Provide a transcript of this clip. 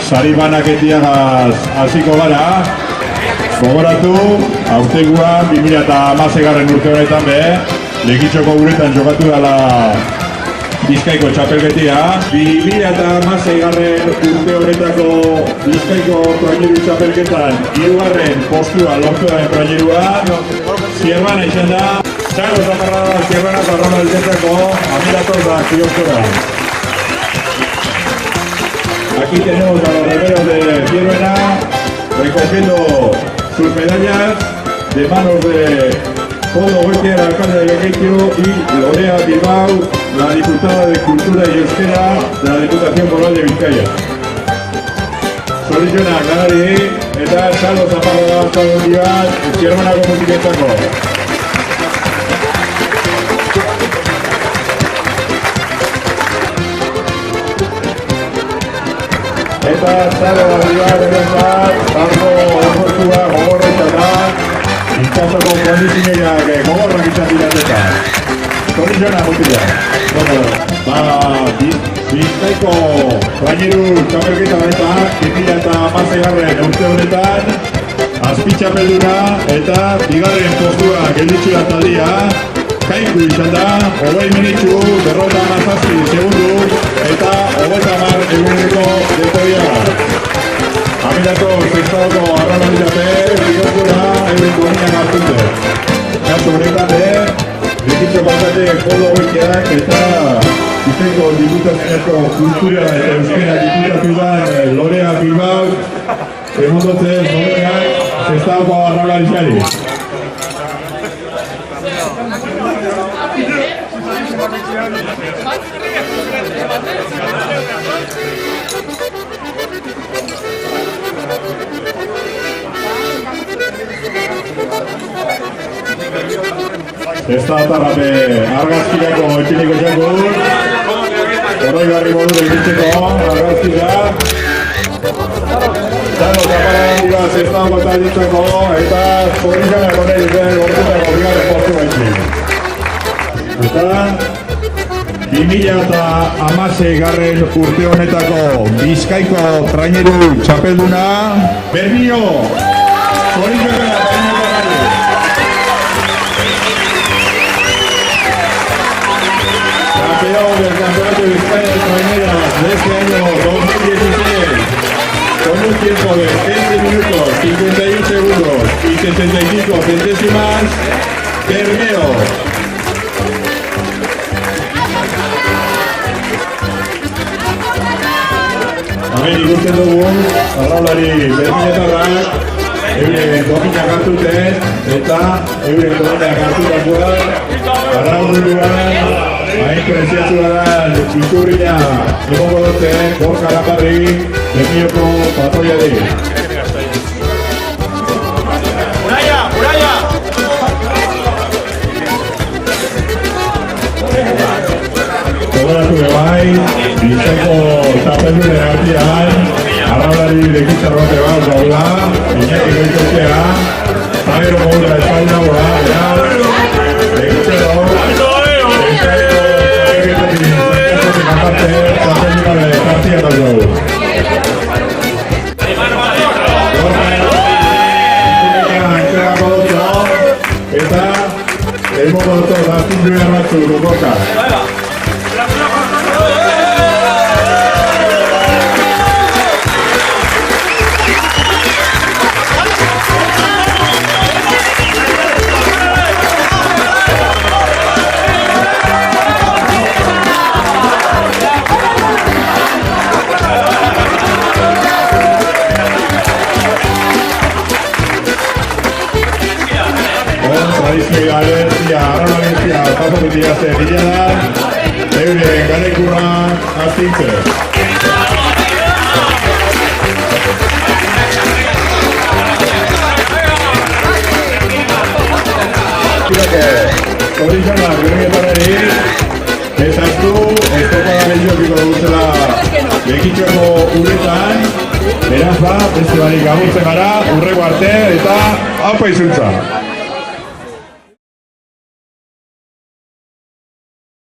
sari banaketiagaz hasiko gara. Gogoratu, aurteguan 2016 urte honetan be, Legitxoko uretan jokatu dela Bizkaiko txapelketia. 2016 urte honetako Bizkaiko traineru txapelketan 3. postua lortu daren trainerua Zierbana izan da. Txalo zaparrada Zierbana zarrona delteko amilator da kiostora. Aquí tenemos a los remeros de Zierbana recogiendo sus medallas de manos de Polo Huertier, alcalde de Lekeitio, y Lorea Bilbao, la diputada de Cultura y Euskera de la Diputación Foral de Vizcaya. Zorionak ganari eta Txalo zaparrada zagondiak Zierbanako musiketako. Eta Txalo zaparrada zarko osortua gogorretara Itxasoko kondizineak gogorrak izan dirateka. Zorionak mutila. Bizkaiko traineru txapelketa honetan 2016 urte honetan azpitxapelduna eta 2. postua gelditzu da taldia. Kaiku izan da, 20 minitzu, 57 segundu eta 30 eguneko detoia. Aminato, zestadoko arranalizate, bigokura, euren dominak hartute. Kasu honetan, Legitxo Batzate Polo Huertiak eta Bizkaiko Diputazioneko Kultura eta Euskera diputatuan Lorea Bilbao emondotzen zoreak zestadoko arranalizari. Esta tarde argazkirako etxiniko txango horroi garri modu egiteko argazkirak Txalo zaparradan dira zestan gota ditzeko eta zorrizan egonei duten gortutako bigarren postu baitzik. Eta 2016 urte honetako Bizkaiko traineru txapelduna Bermio Zorrizan campeón del Campeonato de España de Traineras de este año 2016 con un tiempo de 20 minutos, 51 segundos y 65 centésimas, Bermeo. Hemen ikusten dugu, arraulari Bermietarrak euren dominak hartuten eta euren dominak hartutakoan arrauluan hain preziatua da iturria egongo duten Gorka Laparri Bermioko patroiari. Uraia! Gogoratu bebai, Bizkaiko txapeldunen artean arraulari Lekitzarrote bat gaula, Iñaki Goikoetxea, Javier Moura espalda gora, Lekitzarro, eta elmoko dut azun duer batzu gogoka. Euren galekurra aztintze. Zorrizana, Bermietarrari, ezaztu, estopada behiokiko duguzela Legitxoko uretan, beraz beste barik agurtzen gara, urrego arte eta haupa izuntza.